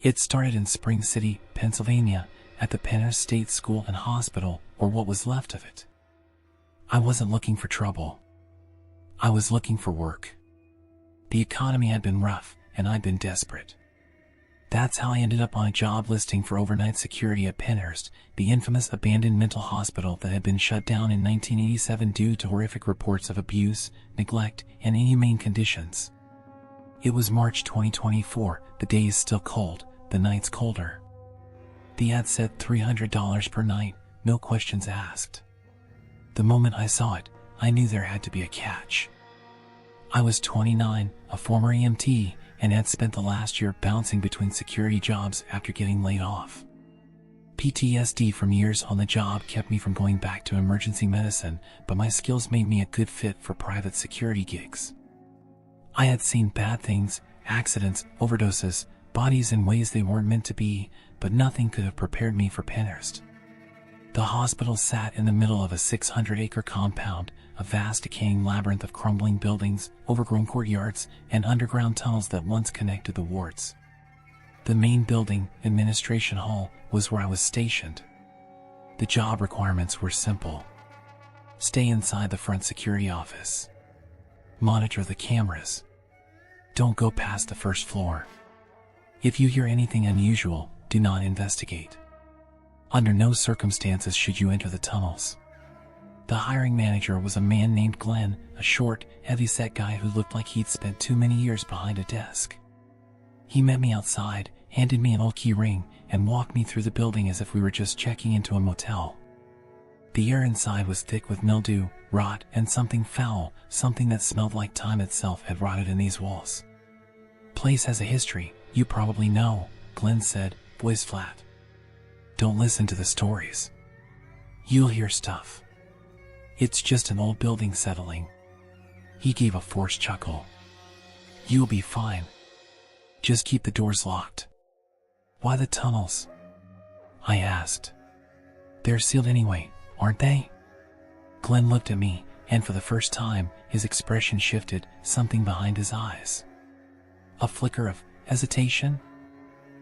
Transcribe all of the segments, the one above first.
It started in Spring City, Pennsylvania, at the Penn State School and Hospital, or what was left of it. I wasn't looking for trouble. I was looking for work. The economy had been rough, and I'd been desperate. That's how I ended up on a job listing for overnight security at Penhurst, the infamous abandoned mental hospital that had been shut down in 1987 due to horrific reports of abuse, neglect, and inhumane conditions. It was March 2024, the day is still cold, the nights colder. The ad said $300 per night, no questions asked. The moment I saw it, I knew there had to be a catch. I was 29, a former EMT, and had spent the last year bouncing between security jobs after getting laid off. PTSD from years on the job kept me from going back to emergency medicine, but my skills made me a good fit for private security gigs. I had seen bad things, accidents, overdoses, bodies in ways they weren't meant to be, but nothing could have prepared me for Penhurst. The hospital sat in the middle of a 600-acre compound, a vast decaying labyrinth of crumbling buildings, overgrown courtyards, and underground tunnels that once connected the wards. The main building, Administration Hall, was where I was stationed. The job requirements were simple. Stay inside the front security office. Monitor the cameras. Don't go past the first floor. If you hear anything unusual, do not investigate. Under no circumstances should you enter the tunnels. The hiring manager was a man named Glenn, a short, heavy-set guy who looked like he'd spent too many years behind a desk. He met me outside, handed me an old key ring, and walked me through the building as if we were just checking into a motel. The air inside was thick with mildew, rot, and something foul, something that smelled like time itself had rotted in these walls. Place has a history, you probably know, Glenn said, voice flat. Don't listen to the stories. You'll hear stuff. It's just an old building settling. He gave a forced chuckle. You'll be fine. Just keep the doors locked. Why the tunnels? I asked. They're sealed anyway, aren't they? Glenn looked at me, and for the first time, his expression shifted, something behind his eyes. A flicker of hesitation?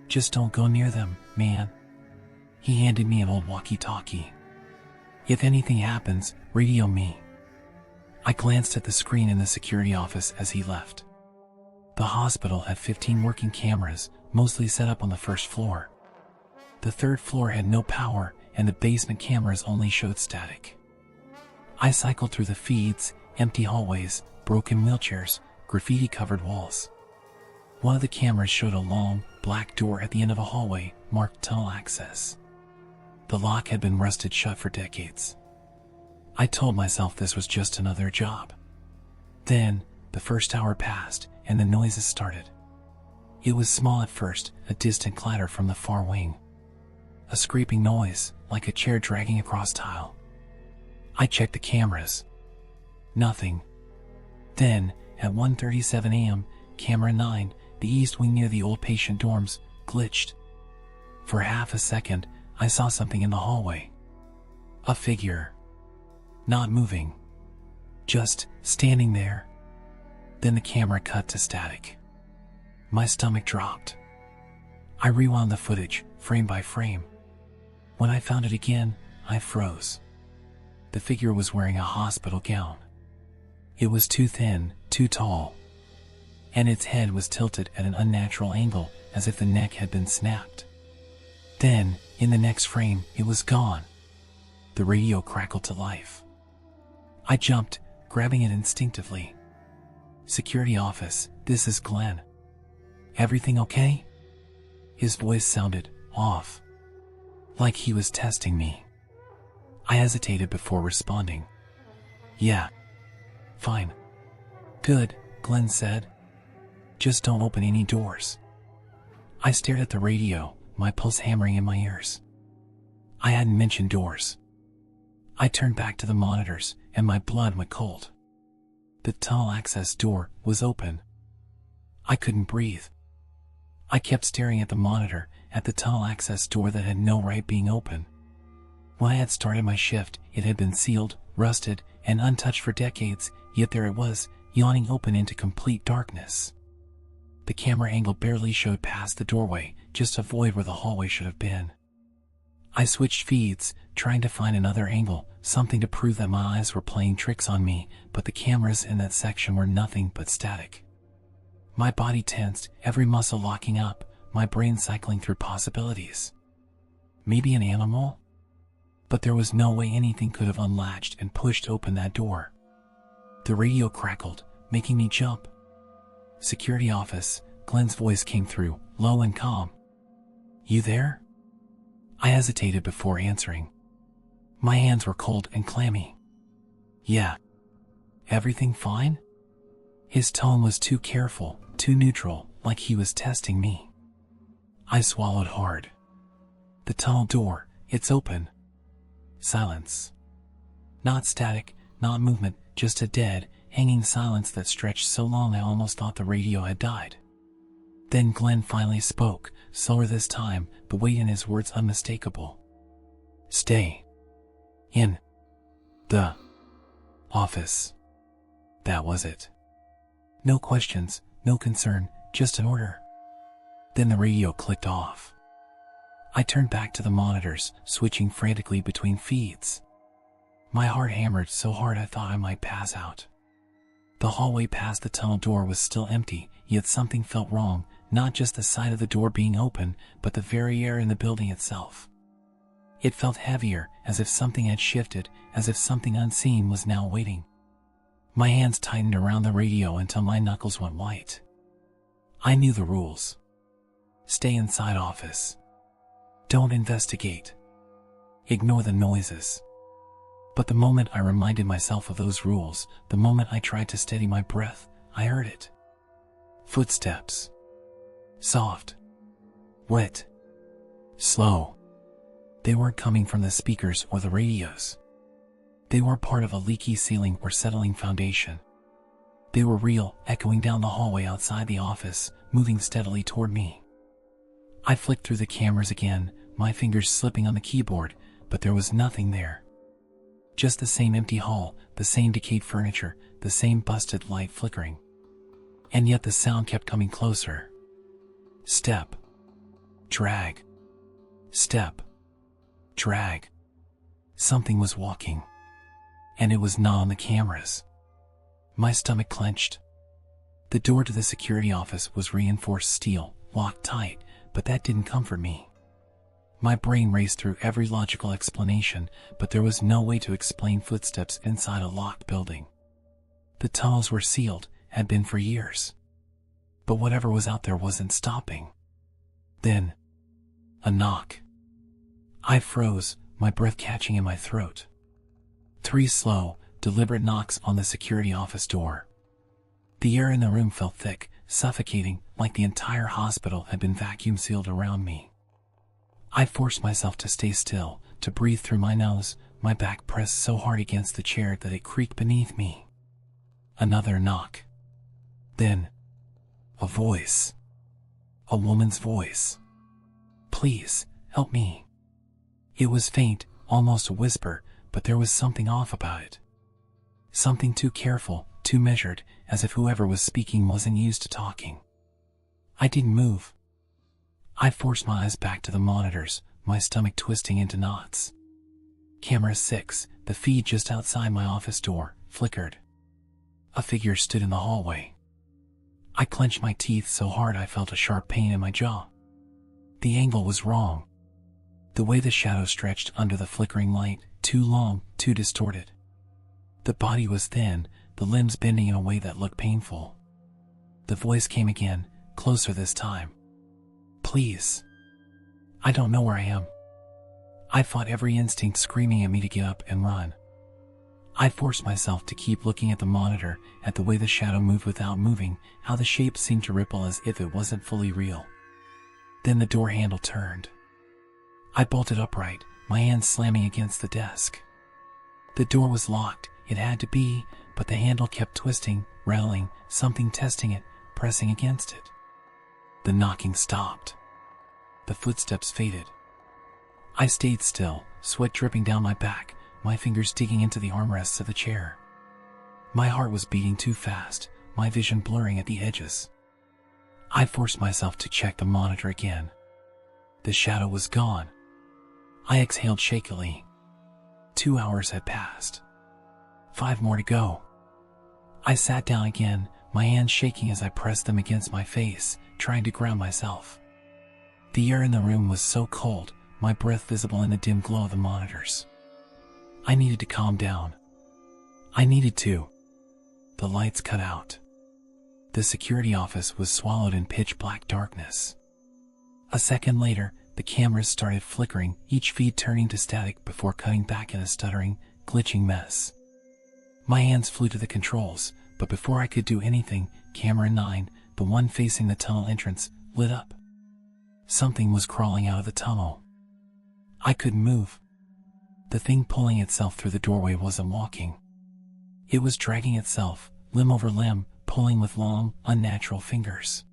Just don't go near them, man. He handed me an old walkie-talkie. If anything happens, radio me. I glanced at the screen in the security office as he left. The hospital had 15 working cameras, mostly set up on the first floor. The third floor had no power, and the basement cameras only showed static. I cycled through the feeds, empty hallways, broken wheelchairs, graffiti-covered walls. One of the cameras showed a long, black door at the end of a hallway, marked tunnel access. The lock had been rusted shut for decades. I told myself this was just another job. Then, the first hour passed, and the noises started. It was small at first, a distant clatter from the far wing. A scraping noise, like a chair dragging across tile. I checked the cameras. Nothing. Then, at 1:37 a.m., camera 9, the east wing near the old patient dorms, glitched. For half a second, I saw something in the hallway. A figure. Not moving. Just standing there. Then the camera cut to static. My stomach dropped. I rewound the footage, frame by frame. When I found it again, I froze. The figure was wearing a hospital gown. It was too thin, too tall. And its head was tilted at an unnatural angle, as if the neck had been snapped. Then, in the next frame, it was gone. The radio crackled to life. I jumped, grabbing it instinctively. Security office, this is Glenn. Everything okay? His voice sounded off, like he was testing me. I hesitated before responding. Yeah. Fine. Good, Glenn said. Just don't open any doors. I stared at the radio, my pulse hammering in my ears. I hadn't mentioned doors. I turned back to the monitors, and my blood went cold. The tunnel access door was open. I couldn't breathe. I kept staring at the monitor, at the tunnel access door that had no right being open. When I had started my shift, it had been sealed, rusted, and untouched for decades, yet there it was, yawning open into complete darkness. The camera angle barely showed past the doorway, just a void where the hallway should have been. I switched feeds, trying to find another angle, something to prove that my eyes were playing tricks on me, but the cameras in that section were nothing but static. My body tensed, every muscle locking up, my brain cycling through possibilities. Maybe an animal? But there was no way anything could have unlatched and pushed open that door. The radio crackled, making me jump. Security office, Glenn's voice came through, low and calm. "You there?" I hesitated before answering. My hands were cold and clammy. "Yeah." "Everything fine?" His tone was too careful, too neutral, like he was testing me. I swallowed hard. "The tunnel door, it's open." Silence. Not static, not movement, just a dead, hanging silence that stretched so long I almost thought the radio had died. Then Glenn finally spoke, slower this time, but weight in his words unmistakable. "Stay in the office." That was it. No questions, no concern, just an order. Then the radio clicked off. I turned back to the monitors, switching frantically between feeds. My heart hammered so hard I thought I might pass out. The hallway past the tunnel door was still empty, yet something felt wrong, not just the sight of the door being open, but the very air in the building itself. It felt heavier, as if something had shifted, as if something unseen was now waiting. My hands tightened around the radio until my knuckles went white. I knew the rules. Stay inside office. Don't investigate. Ignore the noises. But the moment I reminded myself of those rules, the moment I tried to steady my breath, I heard it. Footsteps. Soft. Wet. Slow. They weren't coming from the speakers or the radios. They were part of a leaky ceiling or settling foundation. They were real, echoing down the hallway outside the office, moving steadily toward me. I flicked through the cameras again, my fingers slipping on the keyboard, but there was nothing there. Just the same empty hall, the same decayed furniture, the same busted light flickering. And yet the sound kept coming closer. Step. Drag. Step. Drag. Something was walking. And it was not on the cameras. My stomach clenched. The door to the security office was reinforced steel, locked tight, but that didn't comfort me. My brain raced through every logical explanation, but there was no way to explain footsteps inside a locked building. The tunnels were sealed, had been for years. But whatever was out there wasn't stopping. Then, a knock. I froze, my breath catching in my throat. 3 slow, deliberate knocks on the security office door. The air in the room felt thick, suffocating, like the entire hospital had been vacuum sealed around me. I forced myself to stay still, to breathe through my nose, my back pressed so hard against the chair that it creaked beneath me. Another knock. Then, a voice. A woman's voice. "Please, help me." It was faint, almost a whisper, but there was something off about it. Something too careful, too measured, as if whoever was speaking wasn't used to talking. I didn't move. I forced my eyes back to the monitors, my stomach twisting into knots. Camera 6, the feed just outside my office door, flickered. A figure stood in the hallway. I clenched my teeth so hard I felt a sharp pain in my jaw. The angle was wrong. The way the shadow stretched under the flickering light, too long, too distorted. The body was thin, the limbs bending in a way that looked painful. The voice came again, closer this time. "Please. I don't know where I am." I fought every instinct screaming at me to get up and run. I forced myself to keep looking at the monitor, at the way the shadow moved without moving, how the shape seemed to ripple as if it wasn't fully real. Then the door handle turned. I bolted upright, my hands slamming against the desk. The door was locked, it had to be, but the handle kept twisting, rattling, something testing it, pressing against it. The knocking stopped. The footsteps faded. I stayed still, sweat dripping down my back, my fingers digging into the armrests of the chair. My heart was beating too fast, my vision blurring at the edges. I forced myself to check the monitor again. The shadow was gone. I exhaled shakily. 2 hours had passed. 5 more to go. I sat down again, my hands shaking as I pressed them against my face, trying to ground myself. The air in the room was so cold, my breath visible in the dim glow of the monitors. I needed to calm down. I needed to. The lights cut out. The security office was swallowed in pitch black darkness. A second later, the cameras started flickering, each feed turning to static before cutting back in a stuttering, glitching mess. My hands flew to the controls, but before I could do anything, camera 9, the one facing the tunnel entrance, lit up. Something was crawling out of the tunnel. I couldn't move. The thing pulling itself through the doorway wasn't walking. It was dragging itself, limb over limb, pulling with long, unnatural fingers.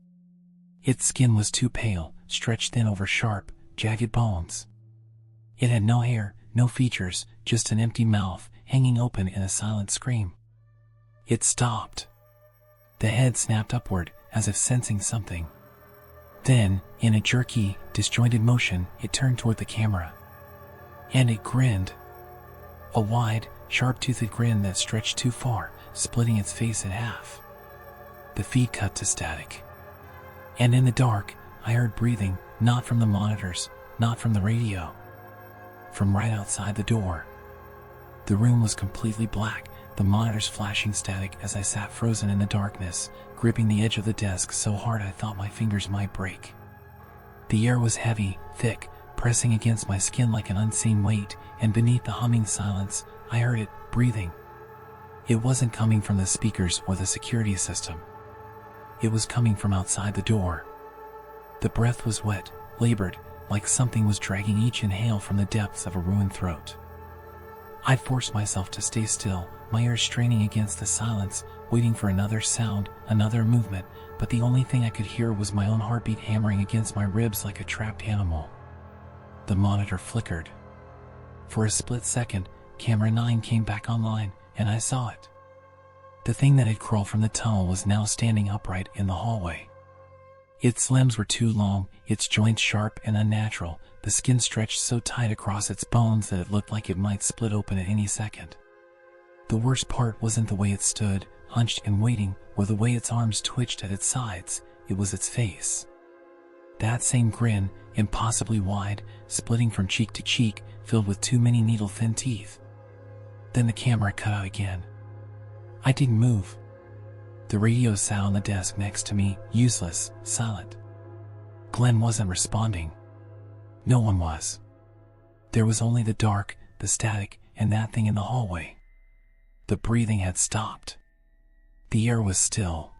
Its skin was too pale, stretched thin over sharp, jagged bones. It had no hair, no features, just an empty mouth, hanging open in a silent scream. It stopped. The head snapped upward, as if sensing something. Then, in a jerky, disjointed motion, it turned toward the camera. And it grinned. A wide, sharp-toothed grin that stretched too far, splitting its face in half. The feed cut to static. And in the dark, I heard breathing, not from the monitors, not from the radio. From right outside the door. The room was completely black, the monitors flashing static as I sat frozen in the darkness, gripping the edge of the desk so hard I thought my fingers might break. The air was heavy, thick, pressing against my skin like an unseen weight, and beneath the humming silence, I heard it, breathing. It wasn't coming from the speakers or the security system. It was coming from outside the door. The breath was wet, labored, like something was dragging each inhale from the depths of a ruined throat. I forced myself to stay still, my ears straining against the silence, waiting for another sound, another movement, but the only thing I could hear was my own heartbeat hammering against my ribs like a trapped animal. The monitor flickered. For a split second, camera 9 came back online, and I saw it. The thing that had crawled from the tunnel was now standing upright in the hallway. Its limbs were too long, its joints sharp and unnatural, the skin stretched so tight across its bones that it looked like it might split open at any second. The worst part wasn't the way it stood, hunched and waiting, or the way its arms twitched at its sides, it was its face. That same grin, impossibly wide, splitting from cheek to cheek, filled with too many needle-thin teeth. Then the camera cut out again. I didn't move. The radio sat on the desk next to me, useless, silent. Glenn wasn't responding. No one was. There was only the dark, the static, and that thing in the hallway. The breathing had stopped. The air was still.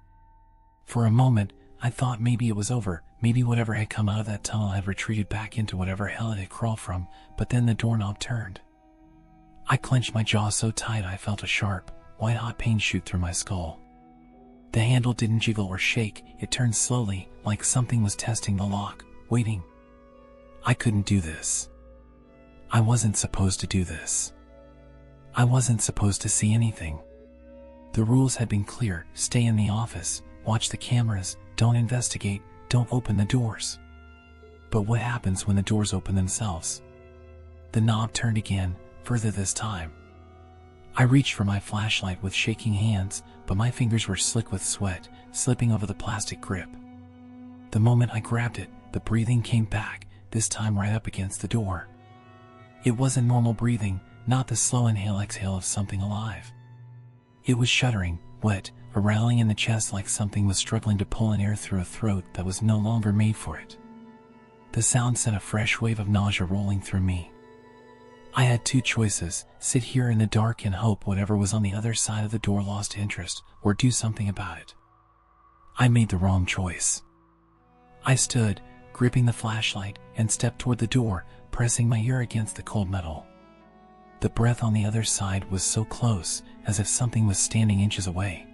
For a moment, I thought maybe it was over, maybe whatever had come out of that tunnel had retreated back into whatever hell it had crawled from, but then the doorknob turned. I clenched my jaw so tight I felt a sharp, white-hot pain shoot through my skull. The handle didn't jiggle or shake, it turned slowly, like something was testing the lock, waiting. I couldn't do this. I wasn't supposed to do this. I wasn't supposed to see anything. The rules had been clear: stay in the office, watch the cameras, don't investigate, don't open the doors. But what happens when the doors open themselves? The knob turned again, further this time. I reached for my flashlight with shaking hands, but my fingers were slick with sweat, slipping over the plastic grip. The moment I grabbed it, the breathing came back, this time right up against the door. It wasn't normal breathing, not the slow inhale-exhale of something alive. It was shuddering, wet, a rattling in the chest like something was struggling to pull in air through a throat that was no longer made for it. The sound sent a fresh wave of nausea rolling through me. I had two choices: sit here in the dark and hope whatever was on the other side of the door lost interest, or do something about it. I made the wrong choice. I stood, gripping the flashlight, and stepped toward the door, pressing my ear against the cold metal. The breath on the other side was so close, as if something was standing inches away.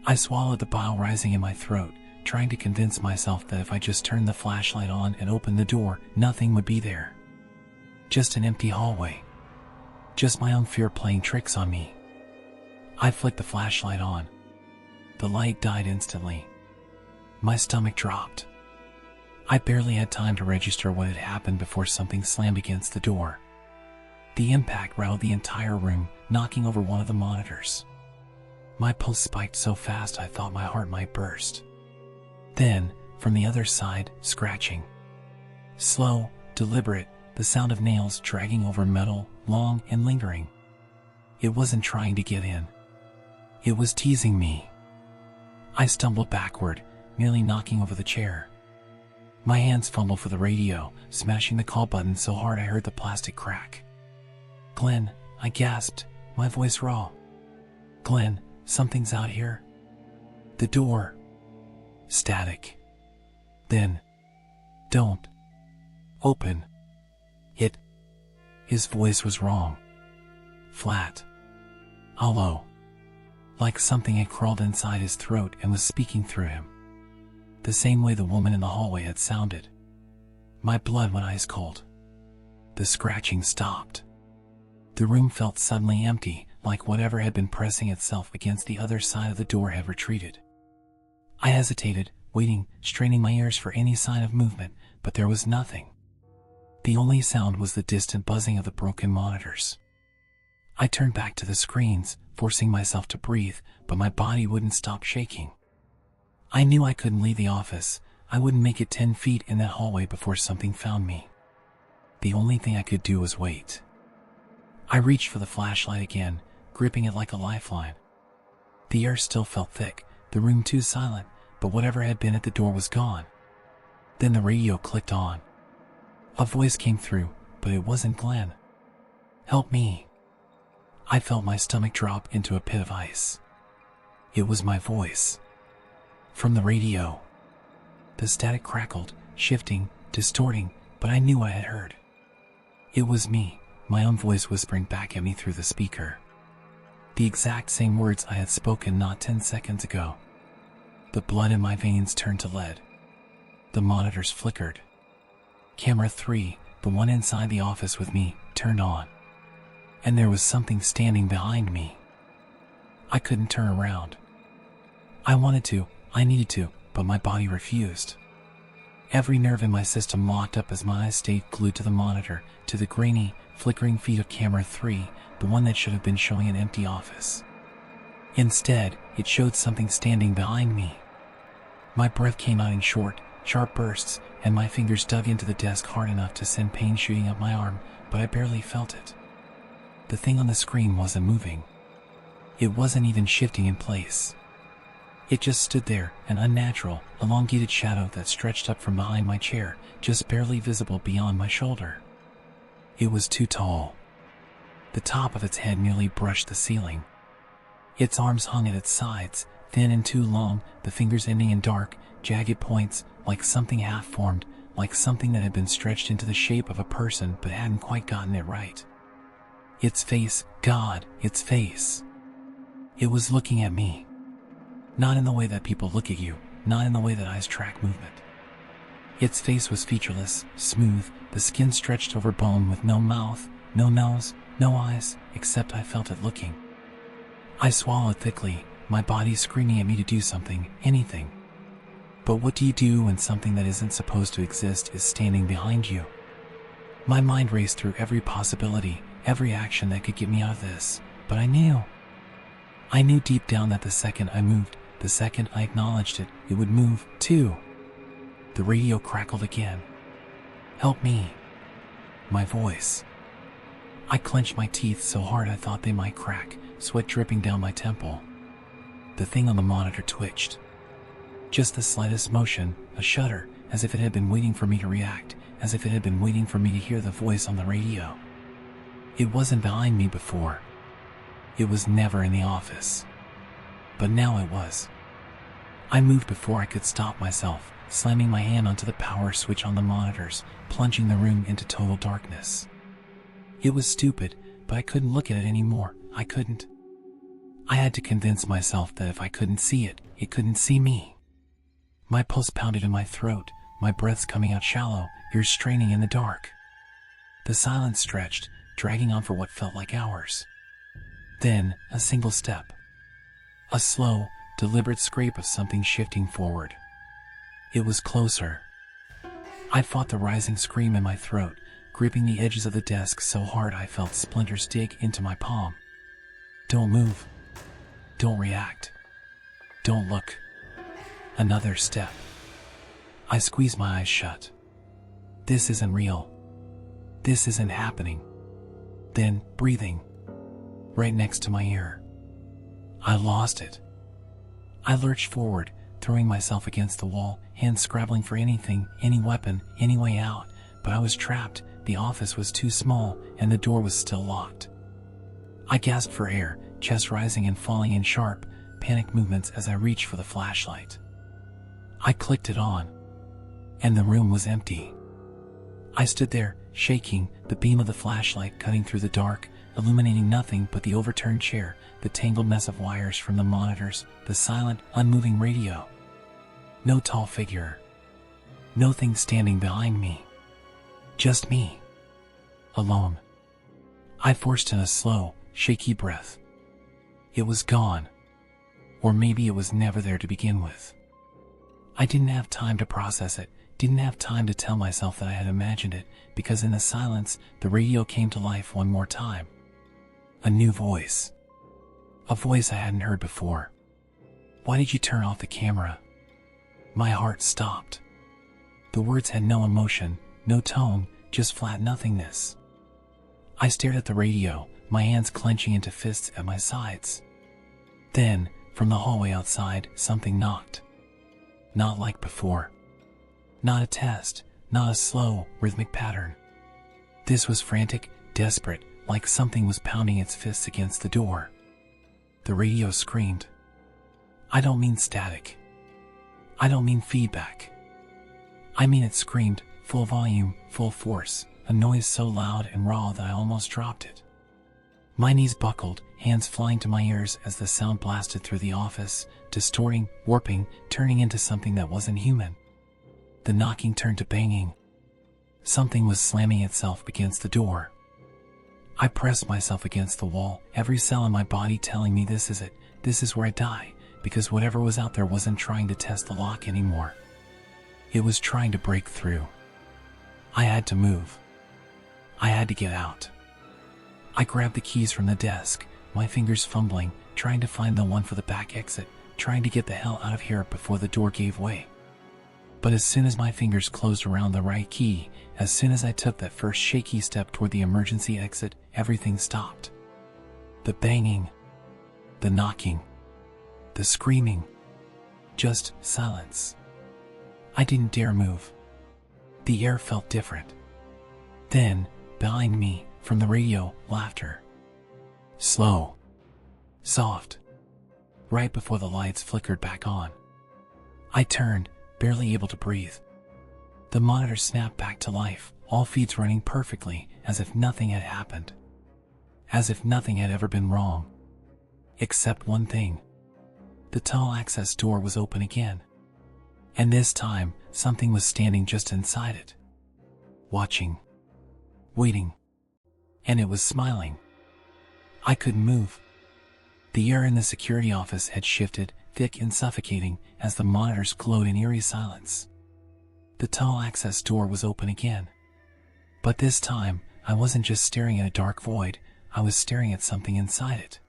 I swallowed the bile rising in my throat, trying to convince myself that if I just turned the flashlight on and opened the door, nothing would be there. Just an empty hallway. Just my own fear playing tricks on me. I flicked the flashlight on. The light died instantly. My stomach dropped. I barely had time to register what had happened before something slammed against the door. The impact rattled the entire room, knocking over one of the monitors. My pulse spiked so fast I thought my heart might burst. Then, from the other side, scratching. Slow, deliberate, the sound of nails dragging over metal, long and lingering. It wasn't trying to get in. It was teasing me. I stumbled backward, nearly knocking over the chair. My hands fumbled for the radio, smashing the call button so hard I heard the plastic crack. "Glenn," I gasped, my voice raw. "Glenn, something's out here." The door. Static. Then, "Don't open it." His voice was wrong. Flat. Hollow. Like something had crawled inside his throat and was speaking through him. The same way the woman in the hallway had sounded. My blood went ice cold. The scratching stopped. The room felt suddenly empty, like whatever had been pressing itself against the other side of the door had retreated. I hesitated, waiting, straining my ears for any sign of movement, but there was nothing. The only sound was the distant buzzing of the broken monitors. I turned back to the screens, forcing myself to breathe, but my body wouldn't stop shaking. I knew I couldn't leave the office. I wouldn't make it 10 feet in that hallway before something found me. The only thing I could do was wait. I reached for the flashlight again, gripping it like a lifeline. The air still felt thick, the room too silent, but whatever had been at the door was gone. Then the radio clicked on. A voice came through, but it wasn't Glenn. "Help me." I felt my stomach drop into a pit of ice. It was my voice. From the radio. The static crackled, shifting, distorting, but I knew what I had heard. It was me, my own voice whispering back at me through the speaker. The exact same words I had spoken not 10 seconds ago. The blood in my veins turned to lead. The monitors flickered. Camera 3, the one inside the office with me, turned on. And there was something standing behind me. I couldn't turn around. I wanted to, I needed to, but my body refused. Every nerve in my system locked up as my eyes stayed glued to the monitor, to the grainy, flickering feed of camera 3, the one that should have been showing an empty office. Instead, it showed something standing behind me. My breath came out in short, sharp bursts, and my fingers dug into the desk hard enough to send pain shooting up my arm, but I barely felt it. The thing on the screen wasn't moving. It wasn't even shifting in place. It just stood there, an unnatural, elongated shadow that stretched up from behind my chair, just barely visible beyond my shoulder. It was too tall. The top of its head nearly brushed the ceiling. Its arms hung at its sides, thin and too long, the fingers ending in dark, jagged points, like something half-formed, like something that had been stretched into the shape of a person but hadn't quite gotten it right. Its face, God, its face. It was looking at me. Not in the way that people look at you, not in the way that eyes track movement. Its face was featureless, smooth, the skin stretched over bone with no mouth, no nose, no eyes, except I felt it looking. I swallowed thickly, my body screaming at me to do something, anything. But what do you do when something that isn't supposed to exist is standing behind you? My mind raced through every possibility, every action that could get me out of this, but I knew. I knew deep down that the second I moved, the second I acknowledged it, it would move, too. The radio crackled again. "Help me." My voice. I clenched my teeth so hard I thought they might crack, sweat dripping down my temple. The thing on the monitor twitched. Just the slightest motion, a shudder, as if it had been waiting for me to react, as if it had been waiting for me to hear the voice on the radio. It wasn't behind me before. It was never in the office. But now it was. I moved before I could stop myself, slamming my hand onto the power switch on the monitors, plunging the room into total darkness. It was stupid, but I couldn't look at it anymore. I couldn't. I had to convince myself that if I couldn't see it, it couldn't see me. My pulse pounded in my throat, my breaths coming out shallow, ears straining in the dark. The silence stretched, dragging on for what felt like hours. Then, a single step. A slow, deliberate scrape of something shifting forward. It was closer. I fought the rising scream in my throat, gripping the edges of the desk so hard I felt splinters dig into my palm. Don't move. Don't react. Don't look. Another step. I squeezed my eyes shut. This isn't real. This isn't happening. Then, breathing. Right next to my ear. I lost it. I lurched forward, throwing myself against the wall, hands scrabbling for anything, any weapon, any way out, but I was trapped. The office was too small, and the door was still locked. I gasped for air, chest rising and falling in sharp, panic movements as I reached for the flashlight. I clicked it on, and the room was empty. I stood there, shaking, the beam of the flashlight cutting through the dark, illuminating nothing but the overturned chair, the tangled mess of wires from the monitors, the silent, unmoving radio. No tall figure. No thing standing behind me. Just me. Alone. I forced in a slow, shaky breath. It was gone. Or maybe it was never there to begin with. I didn't have time to process it, didn't have time to tell myself that I had imagined it, because in the silence, the radio came to life one more time. A new voice. A voice I hadn't heard before. Why did you turn off the camera? My heart stopped. The words had no emotion, no tone, just flat nothingness. I stared at the radio, my hands clenching into fists at my sides. Then, from the hallway outside, something knocked. Not like before. Not a test, not a slow, rhythmic pattern. This was frantic, desperate, like something was pounding its fists against the door. The radio screamed. I don't mean static. I don't mean feedback. I mean it screamed, full volume, full force, a noise so loud and raw that I almost dropped it. My knees buckled, hands flying to my ears as the sound blasted through the office, distorting, warping, turning into something that wasn't human. The knocking turned to banging. Something was slamming itself against the door. I pressed myself against the wall, every cell in my body telling me this is it, this is where I die, because whatever was out there wasn't trying to test the lock anymore. It was trying to break through. I had to move. I had to get out. I grabbed the keys from the desk, my fingers fumbling, trying to find the one for the back exit, trying to get the hell out of here before the door gave way. But as soon as my fingers closed around the right key, as soon as I took that first shaky step toward the emergency exit, everything stopped. The banging, the knocking, the screaming, just silence. I didn't dare move. The air felt different. Then, behind me, from the radio, laughter. Slow. Soft. Right before the lights flickered back on. I turned, barely able to breathe. The monitor snapped back to life, all feeds running perfectly, as if nothing had happened. As if nothing had ever been wrong. Except one thing. The tunnel access door was open again. And this time, something was standing just inside it. Watching. Waiting. And it was smiling. I couldn't move. The air in the security office had shifted, thick and suffocating, as the monitors glowed in eerie silence. The tunnel access door was open again. But this time, I wasn't just staring at a dark void, I was staring at something inside it.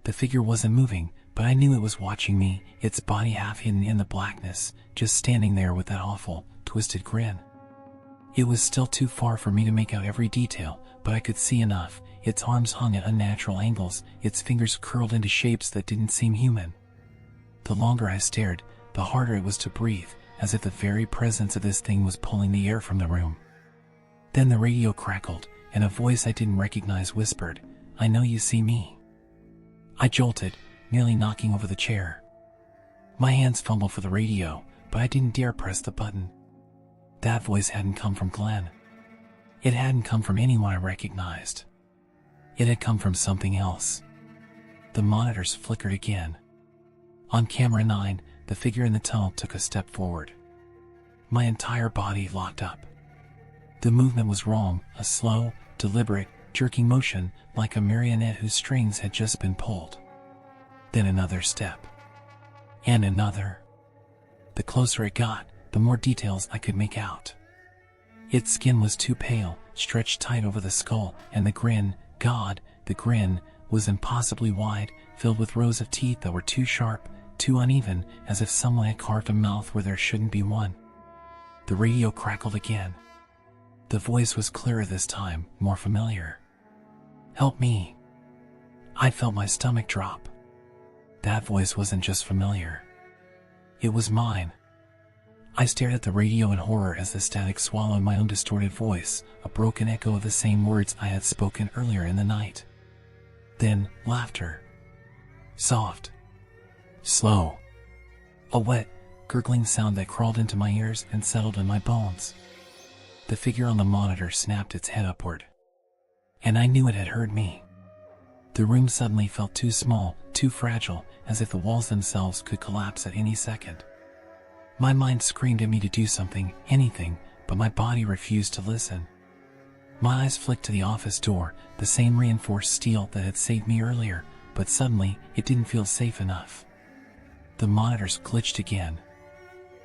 The figure wasn't moving, but I knew it was watching me, its body half hidden in the blackness, just standing there with that awful, twisted grin. It was still too far for me to make out every detail, but I could see enough. Its arms hung at unnatural angles, its fingers curled into shapes that didn't seem human. The longer I stared, the harder it was to breathe, as if the very presence of this thing was pulling the air from the room. Then the radio crackled, and a voice I didn't recognize whispered, "I know you see me." I jolted, nearly knocking over the chair. My hands fumbled for the radio, but I didn't dare press the button. That voice hadn't come from Glenn. It hadn't come from anyone I recognized. It had come from something else. The monitors flickered again. On camera 9, the figure in the tunnel took a step forward. My entire body locked up. The movement was wrong, a slow, deliberate, jerking motion, like a marionette whose strings had just been pulled. Then another step. And another. The closer it got, the more details I could make out. Its skin was too pale, stretched tight over the skull, and the grin, God, the grin, was impossibly wide, filled with rows of teeth that were too sharp, too uneven, as if someone had carved a mouth where there shouldn't be one. The radio crackled again. The voice was clearer this time, more familiar. "Help me." I felt my stomach drop. That voice wasn't just familiar. It was mine. I stared at the radio in horror as the static swallowed my own distorted voice, a broken echo of the same words I had spoken earlier in the night. Then, laughter. Soft. Slow. A wet, gurgling sound that crawled into my ears and settled in my bones. The figure on the monitor snapped its head upward. And I knew it had heard me. The room suddenly felt too small, too fragile, as if the walls themselves could collapse at any second. My mind screamed at me to do something, anything, but my body refused to listen. My eyes flicked to the office door, the same reinforced steel that had saved me earlier, but suddenly, it didn't feel safe enough. The monitors glitched again.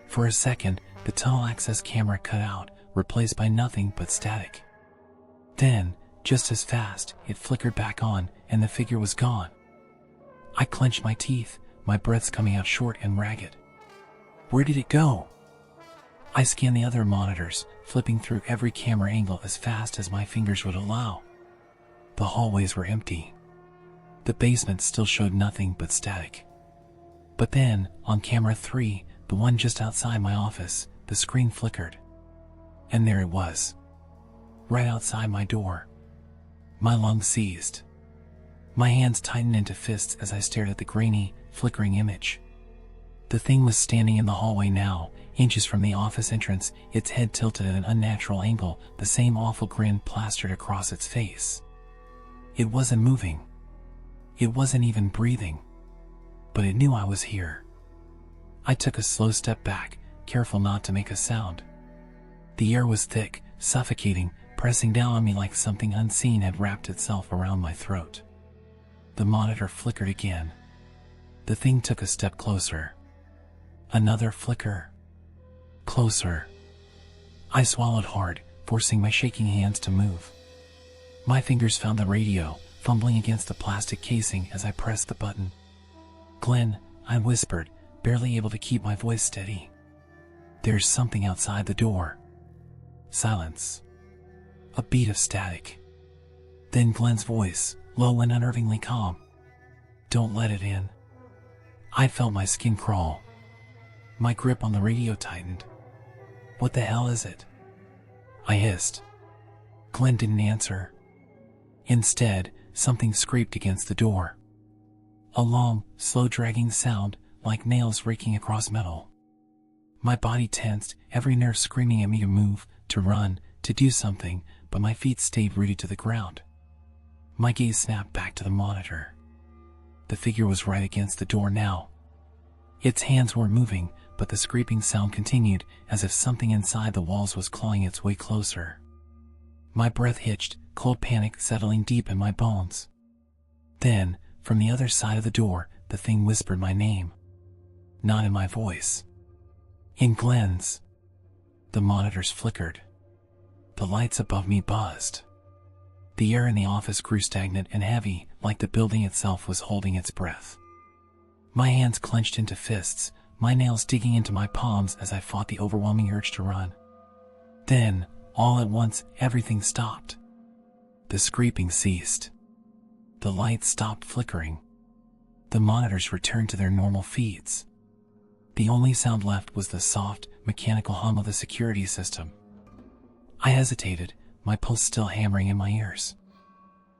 For a second, the tunnel access camera cut out, replaced by nothing but static. Then, just as fast, it flickered back on, and the figure was gone. I clenched my teeth, my breaths coming out short and ragged. Where did it go? I scanned the other monitors, flipping through every camera angle as fast as my fingers would allow. The hallways were empty. The basement still showed nothing but static. But then, on camera 3, the one just outside my office, the screen flickered. And there it was. Right outside my door. My lungs seized. My hands tightened into fists as I stared at the grainy, flickering image. The thing was standing in the hallway now, inches from the office entrance, its head tilted at an unnatural angle, the same awful grin plastered across its face. It wasn't moving. It wasn't even breathing. But it knew I was here. I took a slow step back, careful not to make a sound. The air was thick, suffocating, pressing down on me like something unseen had wrapped itself around my throat. The monitor flickered again. The thing took a step closer. Another flicker. Closer. I swallowed hard, forcing my shaking hands to move. My fingers found the radio, fumbling against the plastic casing as I pressed the button. "Glenn," I whispered, barely able to keep my voice steady. "There's something outside the door." Silence. A beat of static. Then Glenn's voice, low and unnervingly calm. "Don't let it in." I felt my skin crawl. My grip on the radio tightened. "What the hell is it?" I hissed. Glenn didn't answer. Instead, something scraped against the door. A long, slow-dragging sound, like nails raking across metal. My body tensed, every nerve screaming at me to move, to run, to do something, but my feet stayed rooted to the ground. My gaze snapped back to the monitor. The figure was right against the door now. Its hands weren't moving, but the scraping sound continued, as if something inside the walls was clawing its way closer. My breath hitched, cold panic settling deep in my bones. Then, from the other side of the door, the thing whispered my name. Not in my voice. In Glenn's. The monitors flickered. The lights above me buzzed. The air in the office grew stagnant and heavy, like the building itself was holding its breath. My hands clenched into fists, my nails digging into my palms as I fought the overwhelming urge to run. Then, all at once, everything stopped. The scraping ceased. The lights stopped flickering. The monitors returned to their normal feeds. The only sound left was the soft, mechanical hum of the security system. I hesitated, my pulse still hammering in my ears.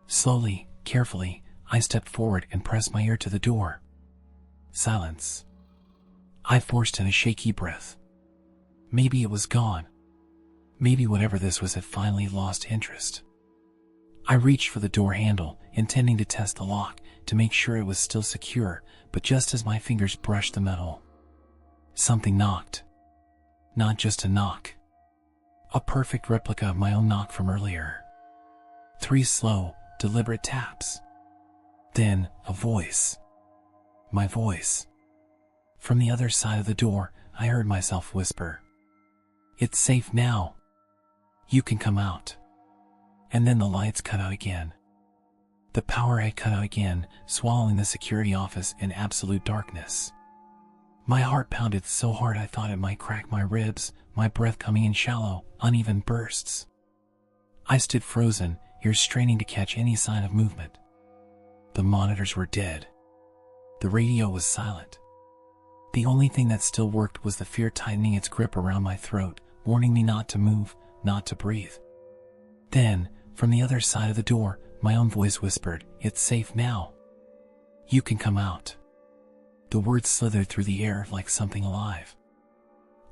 Slowly, carefully, I stepped forward and pressed my ear to the door. Silence. I forced in a shaky breath. Maybe it was gone. Maybe whatever this was had finally lost interest. I reached for the door handle, intending to test the lock, to make sure it was still secure, but just as my fingers brushed the metal, something knocked. Not just a knock. A perfect replica of my own knock from earlier. 3 slow, deliberate taps. Then, a voice. My voice. From the other side of the door, I heard myself whisper, "It's safe now. You can come out." And then the lights cut out again. The power had cut out again, swallowing the security office in absolute darkness. My heart pounded so hard I thought it might crack my ribs, my breath coming in shallow, uneven bursts. I stood frozen, ears straining to catch any sign of movement. The monitors were dead. The radio was silent. The only thing that still worked was the fear tightening its grip around my throat, warning me not to move, not to breathe. Then, from the other side of the door, my own voice whispered, "It's safe now. You can come out." The words slithered through the air like something alive.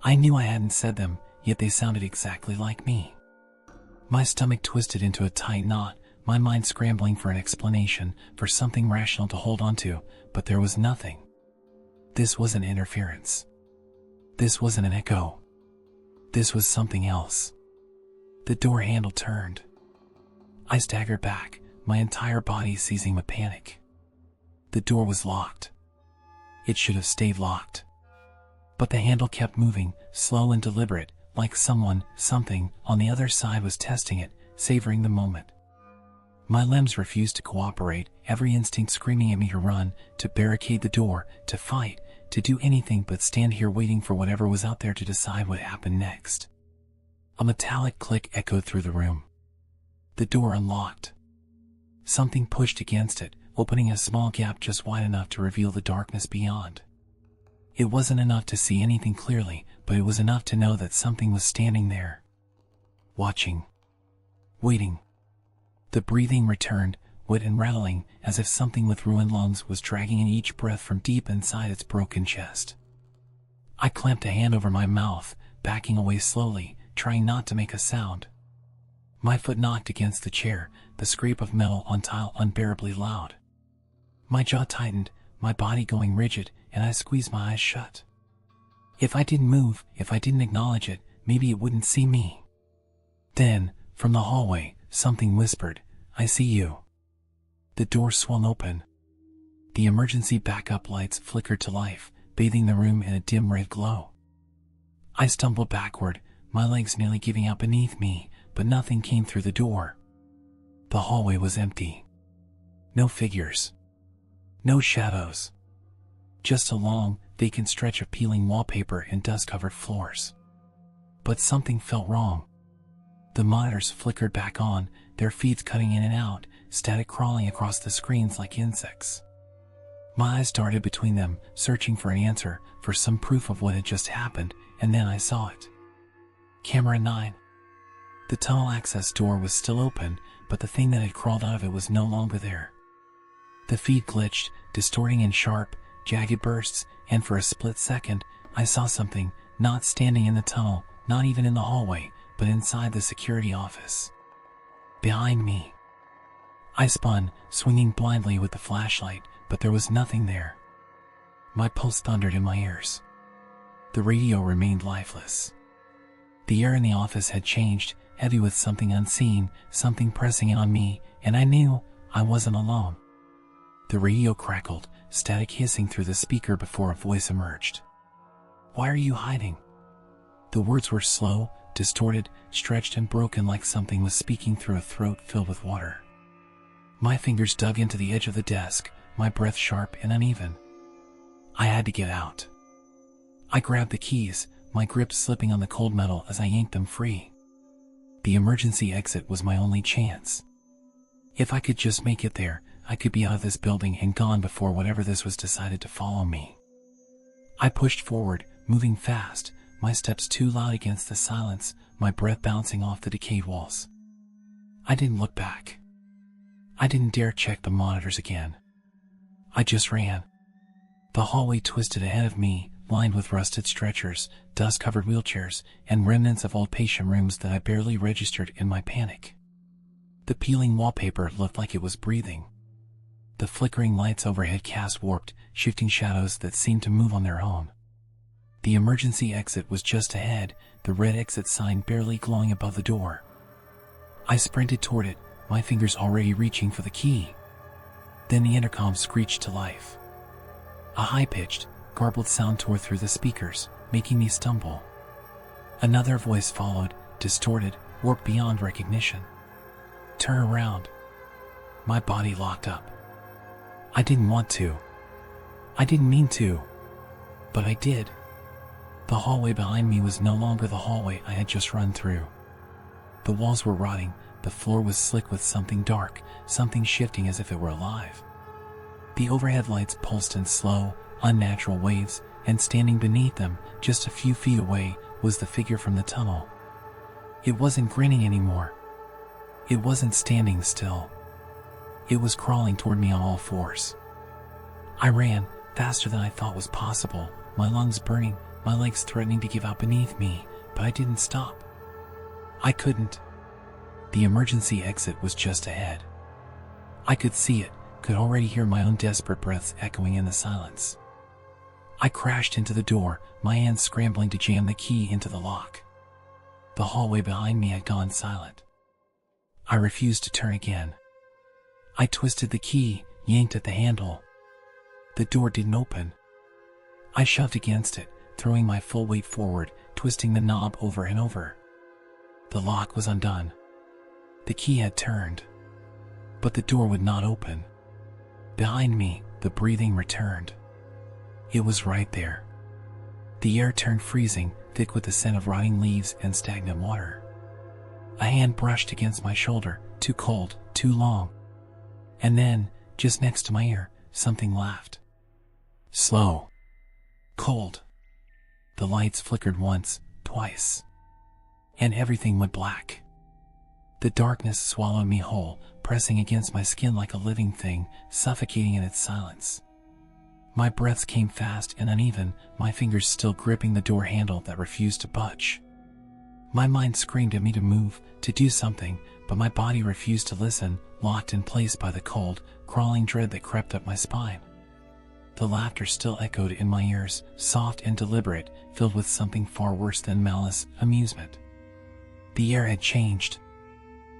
I knew I hadn't said them, yet they sounded exactly like me. My stomach twisted into a tight knot, my mind scrambling for an explanation, for something rational to hold on to, but there was nothing. This wasn't interference. This wasn't an echo. This was something else. The door handle turned. I staggered back, my entire body seizing with panic. The door was locked. It should have stayed locked. But the handle kept moving, slow and deliberate, like something, on the other side was testing it, savoring the moment. My limbs refused to cooperate, every instinct screaming at me to run, to barricade the door, to fight, to do anything but stand here waiting for whatever was out there to decide what happened next. A metallic click echoed through the room. The door unlocked. Something pushed against it, opening a small gap just wide enough to reveal the darkness beyond. It wasn't enough to see anything clearly, but it was enough to know that something was standing there. Watching. Waiting. The breathing returned, wet and rattling, as if something with ruined lungs was dragging in each breath from deep inside its broken chest. I clamped a hand over my mouth, backing away slowly, trying not to make a sound. My foot knocked against the chair, the scrape of metal on tile unbearably loud. My jaw tightened, my body going rigid, and I squeezed my eyes shut. If I didn't move, if I didn't acknowledge it, maybe it wouldn't see me. Then, from the hallway, something whispered, "I see you." The door swung open. The emergency backup lights flickered to life, bathing the room in a dim red glow. I stumbled backward, my legs nearly giving out beneath me, but nothing came through the door. The hallway was empty. No figures. No shadows. Just a long, vacant stretch of peeling wallpaper and dust-covered floors. But something felt wrong. The monitors flickered back on, their feeds cutting in and out, static crawling across the screens like insects. My eyes darted between them, searching for an answer, for some proof of what had just happened, and then I saw it. Camera 9. The tunnel access door was still open, but the thing that had crawled out of it was no longer there. The feed glitched, distorting in sharp, jagged bursts, and for a split second, I saw something, not standing in the tunnel, not even in the hallway, but inside the security office. Behind me. I spun, swinging blindly with the flashlight, but there was nothing there. My pulse thundered in my ears. The radio remained lifeless. The air in the office had changed, heavy with something unseen, something pressing in on me, and I knew I wasn't alone. The radio crackled, static hissing through the speaker before a voice emerged. "Why are you hiding?" The words were slow, distorted, stretched and broken like something was speaking through a throat filled with water. My fingers dug into the edge of the desk, my breath sharp and uneven. I had to get out. I grabbed the keys, my grip slipping on the cold metal as I yanked them free. The emergency exit was my only chance. If I could just make it there, I could be out of this building and gone before whatever this was decided to follow me. I pushed forward, moving fast, my steps too loud against the silence, my breath bouncing off the decayed walls. I didn't look back. I didn't dare check the monitors again. I just ran. The hallway twisted ahead of me, lined with rusted stretchers, dust-covered wheelchairs, and remnants of old patient rooms that I barely registered in my panic. The peeling wallpaper looked like it was breathing. The flickering lights overhead cast warped, shifting shadows that seemed to move on their own. The emergency exit was just ahead, the red exit sign barely glowing above the door. I sprinted toward it, my fingers already reaching for the key. Then the intercom screeched to life. A high-pitched, garbled sound tore through the speakers, making me stumble. Another voice followed, distorted, warped beyond recognition. Turn around. My body locked up. I didn't want to. I didn't mean to. But I did. The hallway behind me was no longer the hallway I had just run through. The walls were rotting, the floor was slick with something dark, something shifting as if it were alive. The overhead lights pulsed in slow, unnatural waves, and standing beneath them, just a few feet away, was the figure from the tunnel. It wasn't grinning anymore. It wasn't standing still. It was crawling toward me on all fours. I ran, faster than I thought was possible, my lungs burning, my legs threatening to give out beneath me, but I didn't stop. I couldn't. The emergency exit was just ahead. I could see it, could already hear my own desperate breaths echoing in the silence. I crashed into the door, my hands scrambling to jam the key into the lock. The hallway behind me had gone silent. I refused to turn again. I twisted the key, yanked at the handle. The door didn't open. I shoved against it, throwing my full weight forward, twisting the knob over and over. The lock was undone. The key had turned. But the door would not open. Behind me, the breathing returned. It was right there. The air turned freezing, thick with the scent of rotting leaves and stagnant water. A hand brushed against my shoulder, too cold, too long. And then, just next to my ear, something laughed. Slow. Cold. The lights flickered once, twice. And everything went black. The darkness swallowed me whole, pressing against my skin like a living thing, suffocating in its silence. My breaths came fast and uneven, my fingers still gripping the door handle that refused to budge. My mind screamed at me to move, to do something, but my body refused to listen, locked in place by the cold, crawling dread that crept up my spine. The laughter still echoed in my ears, soft and deliberate, filled with something far worse than malice, amusement. The air had changed.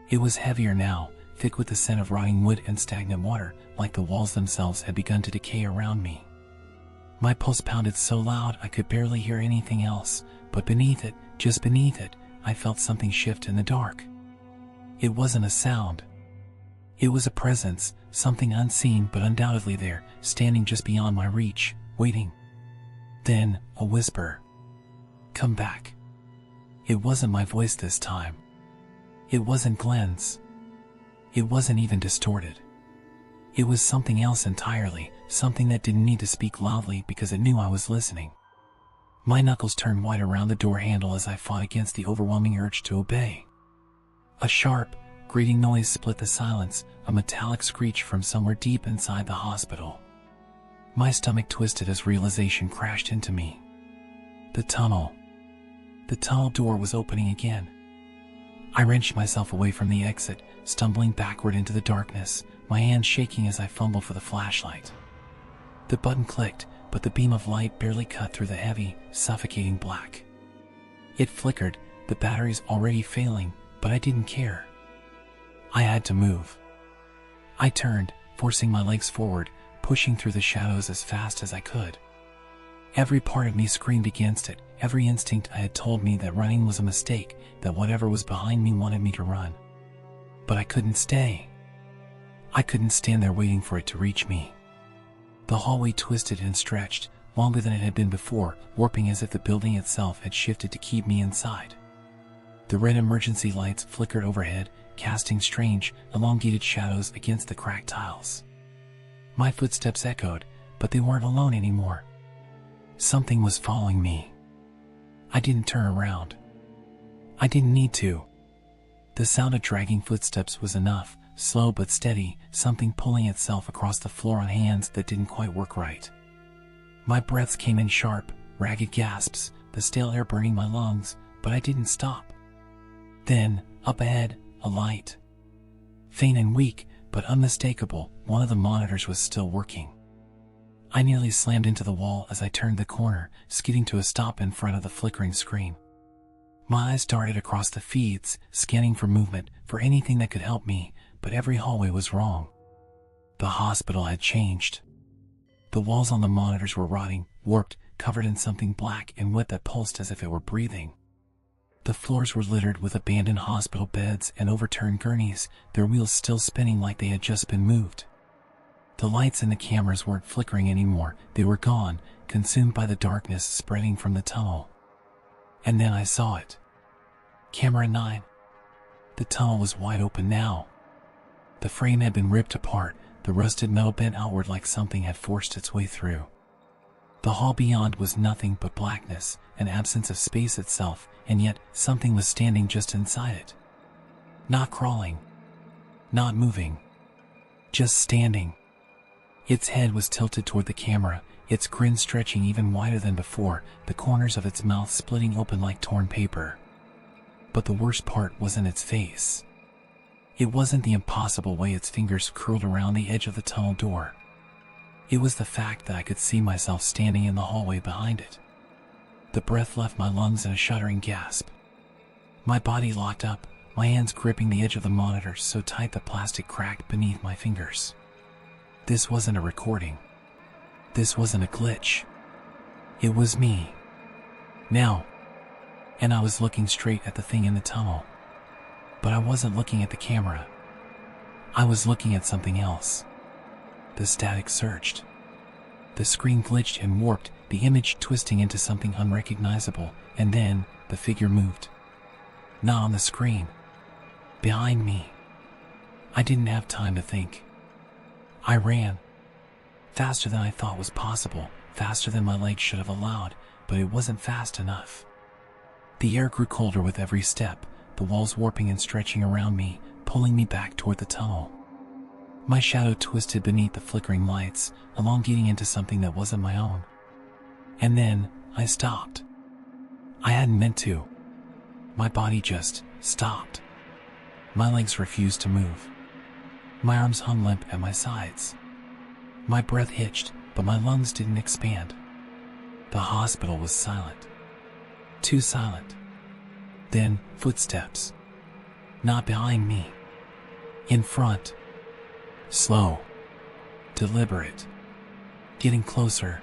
It was heavier now, thick with the scent of rotting wood and stagnant water, like the walls themselves had begun to decay around me. My pulse pounded so loud I could barely hear anything else, but beneath it, just beneath it, I felt something shift in the dark. It wasn't a sound. It was a presence, something unseen but undoubtedly there, standing just beyond my reach, waiting. Then, a whisper. Come back. It wasn't my voice this time. It wasn't Glenn's. It wasn't even distorted. It was something else entirely, something that didn't need to speak loudly because it knew I was listening. My knuckles turned white around the door handle as I fought against the overwhelming urge to obey. A sharp, grating noise split the silence, a metallic screech from somewhere deep inside the hospital. My stomach twisted as realization crashed into me. The tunnel. The tunnel door was opening again. I wrenched myself away from the exit, stumbling backward into the darkness, my hands shaking as I fumbled for the flashlight. The button clicked, but the beam of light barely cut through the heavy, suffocating black. It flickered, the batteries already failing, but I didn't care. I had to move. I turned, forcing my legs forward, pushing through the shadows as fast as I could. Every part of me screamed against it, every instinct I had told me that running was a mistake, that whatever was behind me wanted me to run. But I couldn't stay. I couldn't stand there waiting for it to reach me. The hallway twisted and stretched, longer than it had been before, warping as if the building itself had shifted to keep me inside. The red emergency lights flickered overhead, casting strange, elongated shadows against the cracked tiles. My footsteps echoed, but they weren't alone anymore. Something was following me. I didn't turn around. I didn't need to. The sound of dragging footsteps was enough, slow but steady, something pulling itself across the floor on hands that didn't quite work right. My breaths came in sharp, ragged gasps, the stale air burning my lungs, but I didn't stop. Then, up ahead, a light. Faint and weak, but unmistakable, one of the monitors was still working. I nearly slammed into the wall as I turned the corner, skidding to a stop in front of the flickering screen. My eyes darted across the feeds, scanning for movement, for anything that could help me, but every hallway was wrong. The hospital had changed. The walls on the monitors were rotting, warped, covered in something black and wet that pulsed as if it were breathing. The floors were littered with abandoned hospital beds and overturned gurneys, their wheels still spinning like they had just been moved. The lights in the cameras weren't flickering anymore, they were gone, consumed by the darkness spreading from the tunnel. And then I saw it. Camera 9. The tunnel was wide open now. The frame had been ripped apart, the rusted metal bent outward like something had forced its way through. The hall beyond was nothing but blackness, an absence of space itself, and yet something was standing just inside it. Not crawling. Not moving. Just standing. Its head was tilted toward the camera, its grin stretching even wider than before, the corners of its mouth splitting open like torn paper. But the worst part wasn't its face. It wasn't the impossible way its fingers curled around the edge of the tunnel door. It was the fact that I could see myself standing in the hallway behind it. The breath left my lungs in a shuddering gasp. My body locked up, my hands gripping the edge of the monitor so tight the plastic cracked beneath my fingers. This wasn't a recording. This wasn't a glitch. It was me. Now. And I was looking straight at the thing in the tunnel. But I wasn't looking at the camera. I was looking at something else. The static surged. The screen glitched and warped, the image twisting into something unrecognizable, and then the figure moved. Not on the screen. Behind me. I didn't have time to think. I ran. Faster than I thought was possible, faster than my legs should have allowed, but it wasn't fast enough. The air grew colder with every step, the walls warping and stretching around me, pulling me back toward the tunnel. My shadow twisted beneath the flickering lights, elongating into something that wasn't my own. And then, I stopped. I hadn't meant to. My body just stopped. My legs refused to move. My arms hung limp at my sides. My breath hitched, but my lungs didn't expand. The hospital was silent. Too silent. Then, footsteps. Not behind me. In front. Slow. Deliberate. Getting closer.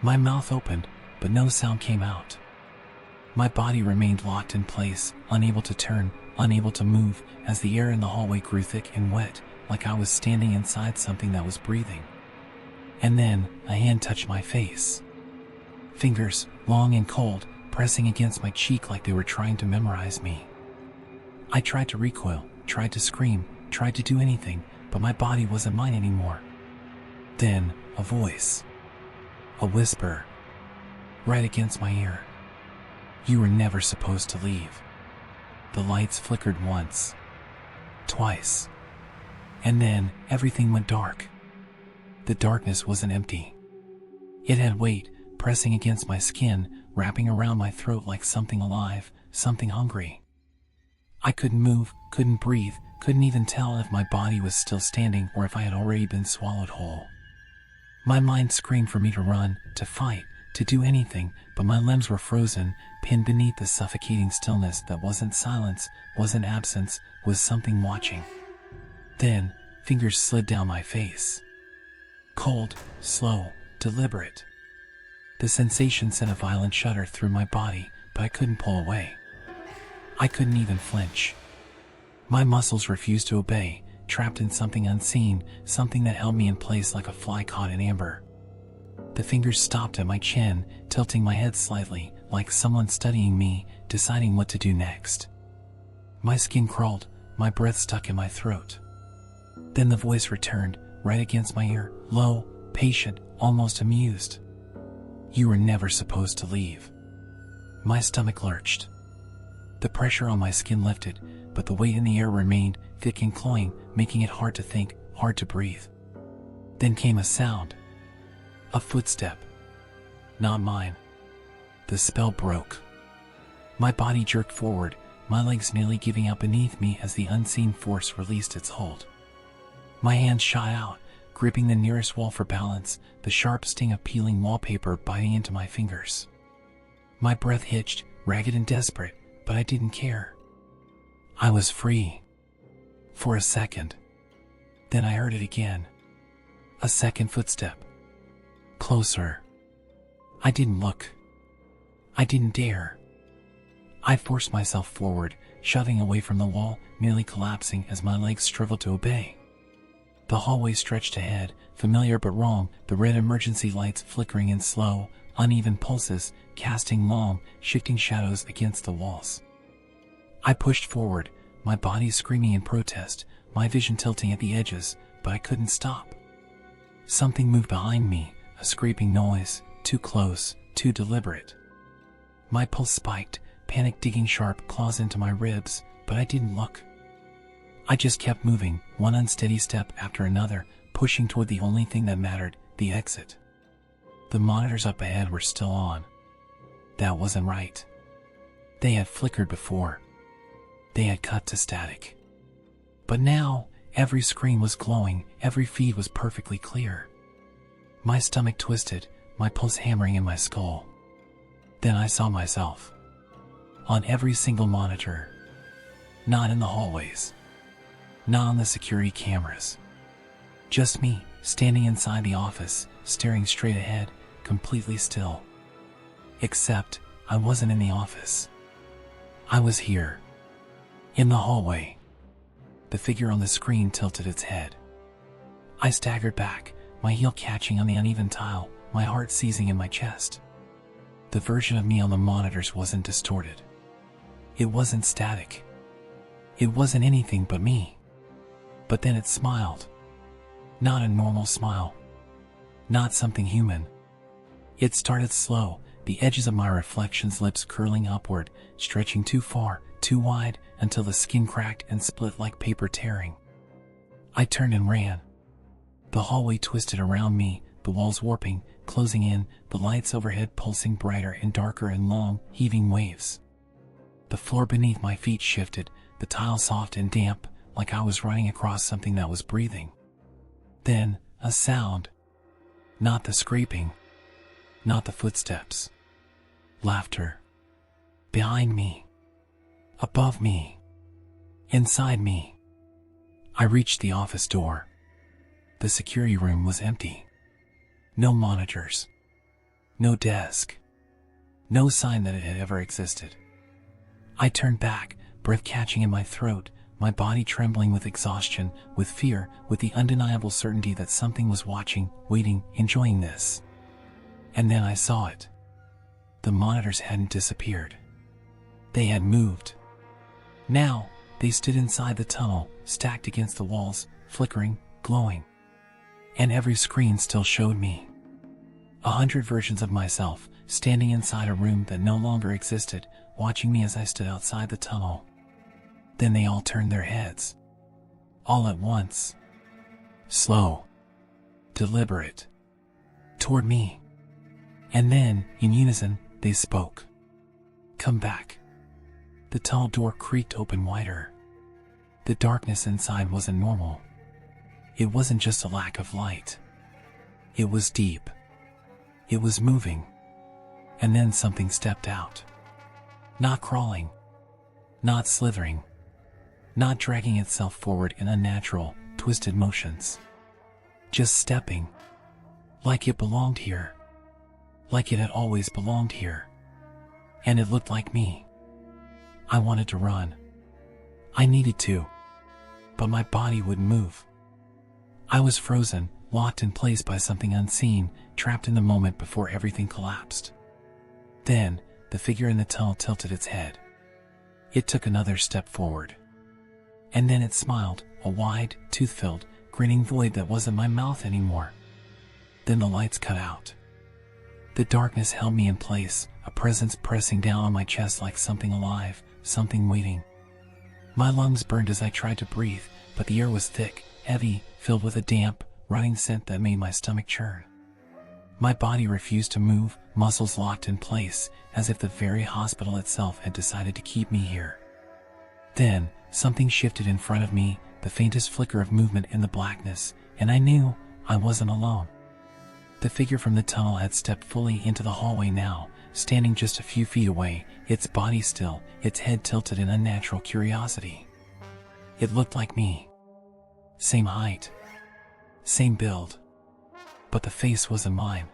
My mouth opened, but no sound came out. My body remained locked in place, unable to turn, unable to move, as the air in the hallway grew thick and wet, like I was standing inside something that was breathing. And then, a hand touched my face. Fingers, long and cold, pressing against my cheek like they were trying to memorize me. I tried to recoil, tried to scream, tried to do anything, but my body wasn't mine anymore. Then, a voice. A whisper. Right against my ear. You were never supposed to leave. The lights flickered once. Twice. And then, everything went dark. The darkness wasn't empty. It had weight, pressing against my skin, wrapping around my throat like something alive, something hungry. I couldn't move, couldn't breathe, couldn't even tell if my body was still standing or if I had already been swallowed whole. My mind screamed for me to run, to fight, to do anything, but my limbs were frozen, pinned beneath the suffocating stillness that wasn't silence, wasn't absence, was something watching. Then, fingers slid down my face. Cold, slow, deliberate. The sensation sent a violent shudder through my body, but I couldn't pull away. I couldn't even flinch. My muscles refused to obey, trapped in something unseen, something that held me in place like a fly caught in amber. The fingers stopped at my chin, tilting my head slightly, like someone studying me, deciding what to do next. My skin crawled, my breath stuck in my throat. Then the voice returned, right against my ear, low, patient, almost amused. You were never supposed to leave. My stomach lurched. The pressure on my skin lifted, but the weight in the air remained, thick and cloying, making it hard to think, hard to breathe. Then came a sound. A footstep. Not mine. The spell broke. My body jerked forward, my legs nearly giving out beneath me as the unseen force released its hold. My hands shot out, gripping the nearest wall for balance, the sharp sting of peeling wallpaper biting into my fingers. My breath hitched, ragged and desperate, but I didn't care. I was free. For a second. Then I heard it again. A second footstep. Closer. I didn't look. I didn't dare. I forced myself forward, shoving away from the wall, nearly collapsing as my legs struggled to obey. The hallway stretched ahead, familiar but wrong, the red emergency lights flickering in slow, uneven pulses, casting long, shifting shadows against the walls. I pushed forward, my body screaming in protest, my vision tilting at the edges, but I couldn't stop. Something moved behind me, a scraping noise, too close, too deliberate. My pulse spiked, panic digging sharp claws into my ribs, but I didn't look. I just kept moving, one unsteady step after another, pushing toward the only thing that mattered, the exit. The monitors up ahead were still on. That wasn't right. They had flickered before. They had cut to static. But now, every screen was glowing, every feed was perfectly clear. My stomach twisted, my pulse hammering in my skull. Then I saw myself. On every single monitor. Not in the hallways. Not on the security cameras. Just me, standing inside the office, staring straight ahead, completely still. Except, I wasn't in the office. I was here. In the hallway. The figure on the screen tilted its head. I staggered back, my heel catching on the uneven tile, my heart seizing in my chest. The version of me on the monitors wasn't distorted. It wasn't static. It wasn't anything but me. But then it smiled. Not a normal smile. Not something human. It started slow, the edges of my reflection's lips curling upward, stretching too far, too wide, until the skin cracked and split like paper tearing. I turned and ran. The hallway twisted around me, the walls warping, closing in, the lights overhead pulsing brighter and darker in long, heaving waves. The floor beneath my feet shifted, the tile soft and damp, like I was running across something that was breathing. Then, a sound. Not the scraping. Not the footsteps. Laughter. Behind me. Above me. Inside me. I reached the office door. The security room was empty. No monitors. No desk. No sign that it had ever existed. I turned back, breath catching in my throat, my body trembling with exhaustion, with fear, with the undeniable certainty that something was watching, waiting, enjoying this. And then I saw it. The monitors hadn't disappeared. They had moved. Now, they stood inside the tunnel, stacked against the walls, flickering, glowing. And every screen still showed me. 100 versions of myself, standing inside a room that no longer existed, watching me as I stood outside the tunnel. Then they all turned their heads. All at once. Slow. Deliberate. Toward me. And then, in unison, they spoke. Come back. The tunnel door creaked open wider. The darkness inside wasn't normal. It wasn't just a lack of light. It was deep. It was moving. And then something stepped out. Not crawling. Not slithering. Not dragging itself forward in unnatural, twisted motions. Just stepping. Like it belonged here. Like it had always belonged here. And it looked like me. I wanted to run. I needed to. But my body wouldn't move. I was frozen, locked in place by something unseen, trapped in the moment before everything collapsed. Then, the figure in the tunnel tilted its head. It took another step forward. And then it smiled, a wide, tooth-filled, grinning void that wasn't my mouth anymore. Then the lights cut out. The darkness held me in place, a presence pressing down on my chest like something alive, something waiting. My lungs burned as I tried to breathe, but the air was thick, heavy, filled with a damp, running scent that made my stomach churn. My body refused to move, muscles locked in place, as if the very hospital itself had decided to keep me here. Then, something shifted in front of me, the faintest flicker of movement in the blackness, and I knew I wasn't alone. The figure from the tunnel had stepped fully into the hallway now, standing just a few feet away, its body still, its head tilted in unnatural curiosity. It looked like me. Same height. Same build. But the face wasn't mine.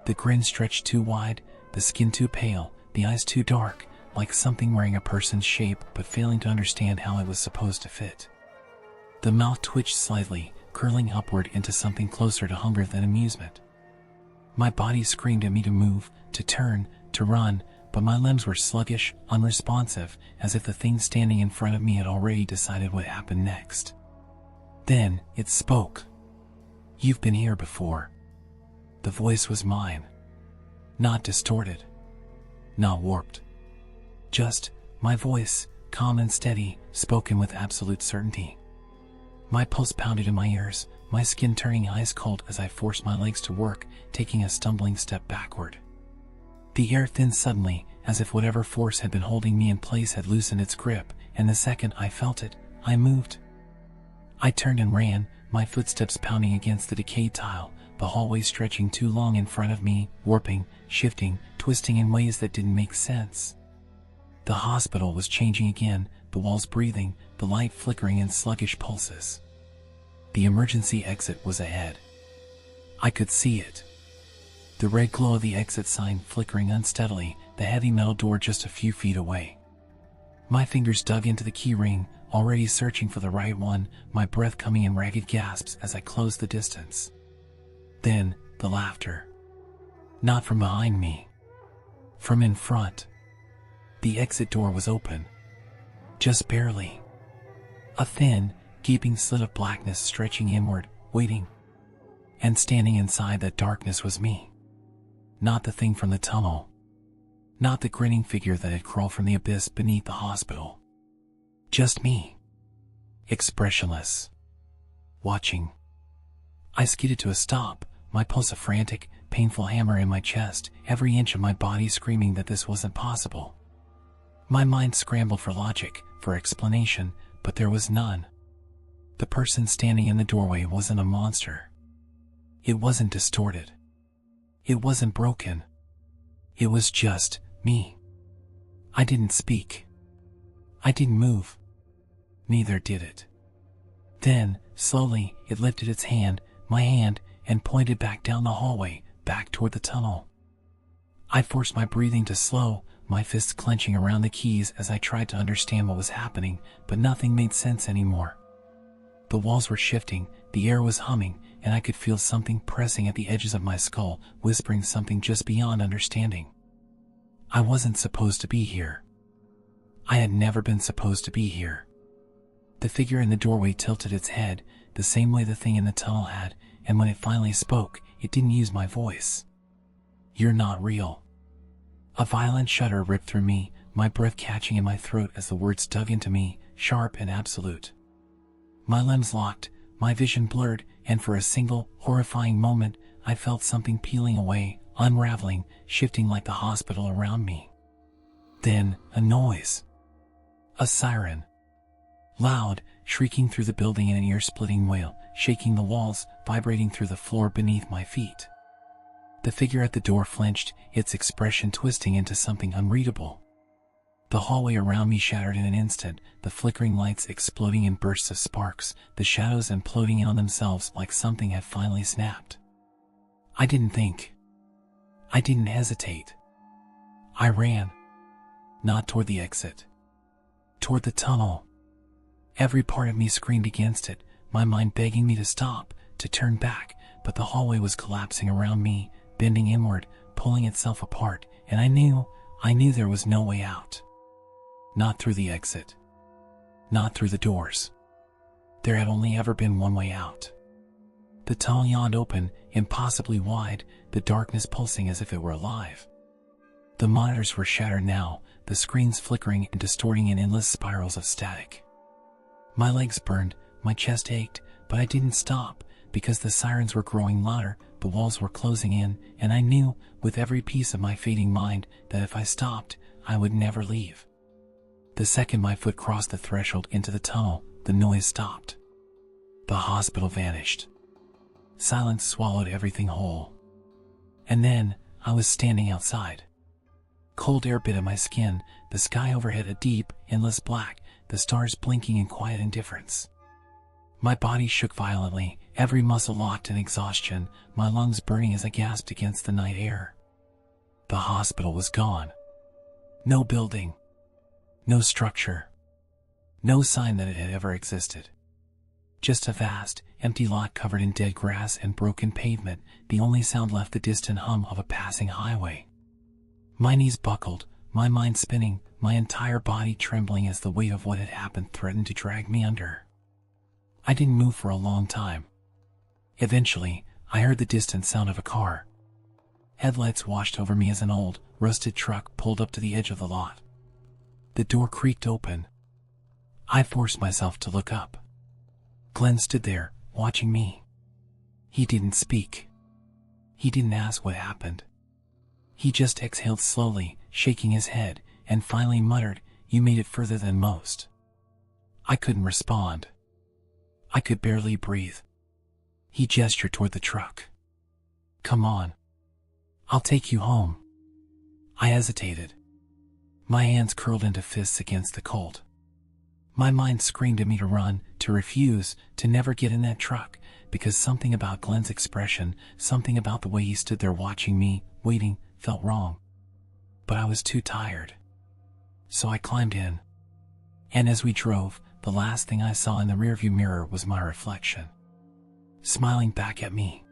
The grin stretched too wide, the skin too pale, the eyes too dark, like something wearing a person's shape but failing to understand how it was supposed to fit. The mouth twitched slightly, curling upward into something closer to hunger than amusement. My body screamed at me to move, to turn, to run, but my limbs were sluggish, unresponsive, as if the thing standing in front of me had already decided what happened next. Then, it spoke. "You've been here before." The voice was mine. Not distorted. Not warped. Just my voice, calm and steady, spoken with absolute certainty. My pulse pounded in my ears, my skin turning ice cold as I forced my legs to work, taking a stumbling step backward. The air thinned suddenly, as if whatever force had been holding me in place had loosened its grip, and the second I felt it, I moved. I turned and ran, my footsteps pounding against the decayed tile, the hallway stretching too long in front of me, warping, shifting, twisting in ways that didn't make sense. The hospital was changing again, the walls breathing, the light flickering in sluggish pulses. The emergency exit was ahead. I could see it. The red glow of the exit sign flickering unsteadily, the heavy metal door just a few feet away. My fingers dug into the key ring, already searching for the right one, my breath coming in ragged gasps as I closed the distance. Then, the laughter. Not from behind me. From in front. The exit door was open. Just barely. A thin, gaping slit of blackness stretching inward, waiting. And standing inside that darkness was me. Not the thing from the tunnel. Not the grinning figure that had crawled from the abyss beneath the hospital. Just me. Expressionless. Watching. I skidded to a stop, my pulse a frantic, painful hammer in my chest, every inch of my body screaming that this wasn't possible. My mind scrambled for logic, for explanation, but there was none. The person standing in the doorway wasn't a monster. It wasn't distorted. It wasn't broken. It was just me. I didn't speak. I didn't move. Neither did it. Then, slowly, it lifted its hand, my hand, and pointed back down the hallway, back toward the tunnel. I forced my breathing to slow, my fists clenching around the keys as I tried to understand what was happening, but nothing made sense anymore. The walls were shifting, the air was humming, and I could feel something pressing at the edges of my skull, whispering something just beyond understanding. I wasn't supposed to be here. I had never been supposed to be here. The figure in the doorway tilted its head, the same way the thing in the tunnel had, and when it finally spoke, it didn't use my voice. "You're not real." A violent shudder ripped through me, my breath catching in my throat as the words dug into me, sharp and absolute. My limbs locked, my vision blurred, and for a single, horrifying moment, I felt something peeling away, unraveling, shifting like the hospital around me. Then, a noise. A siren. Loud, shrieking through the building in an ear-splitting wail, shaking the walls, vibrating through the floor beneath my feet. The figure at the door flinched, its expression twisting into something unreadable. The hallway around me shattered in an instant, the flickering lights exploding in bursts of sparks, the shadows imploding in on themselves like something had finally snapped. I didn't think. I didn't hesitate. I ran. Not toward the exit. Toward the tunnel. Every part of me screamed against it, my mind begging me to stop, to turn back, but the hallway was collapsing around me, bending inward, pulling itself apart, and I knew there was no way out. Not through the exit. Not through the doors. There had only ever been one way out. The tunnel yawned open, impossibly wide, the darkness pulsing as if it were alive. The monitors were shattered now, the screens flickering and distorting in endless spirals of static. My legs burned, my chest ached, but I didn't stop, because the sirens were growing louder, the walls were closing in, and I knew, with every piece of my fading mind, that if I stopped, I would never leave. The second my foot crossed the threshold into the tunnel, the noise stopped. The hospital vanished. Silence swallowed everything whole. And then, I was standing outside. Cold air bit at my skin, the sky overhead a deep, endless black, the stars blinking in quiet indifference. My body shook violently, every muscle locked in exhaustion, my lungs burning as I gasped against the night air. The hospital was gone. No building. No structure. No sign that it had ever existed. Just a vast, empty lot covered in dead grass and broken pavement, the only sound left the distant hum of a passing highway. My knees buckled, my mind spinning, my entire body trembling as the weight of what had happened threatened to drag me under. I didn't move for a long time. Eventually, I heard the distant sound of a car. Headlights washed over me as an old, rusted truck pulled up to the edge of the lot. The door creaked open. I forced myself to look up. Glenn stood there, watching me. He didn't speak. He didn't ask what happened. He just exhaled slowly, shaking his head, and finally muttered, "You made it further than most." I couldn't respond. I could barely breathe. He gestured toward the truck. "Come on. I'll take you home." I hesitated. My hands curled into fists against the Colt. My mind screamed at me to run, to refuse, to never get in that truck, because something about Glenn's expression, something about the way he stood there watching me, waiting, felt wrong. But I was too tired. So I climbed in. And as we drove, the last thing I saw in the rearview mirror was my reflection, smiling back at me.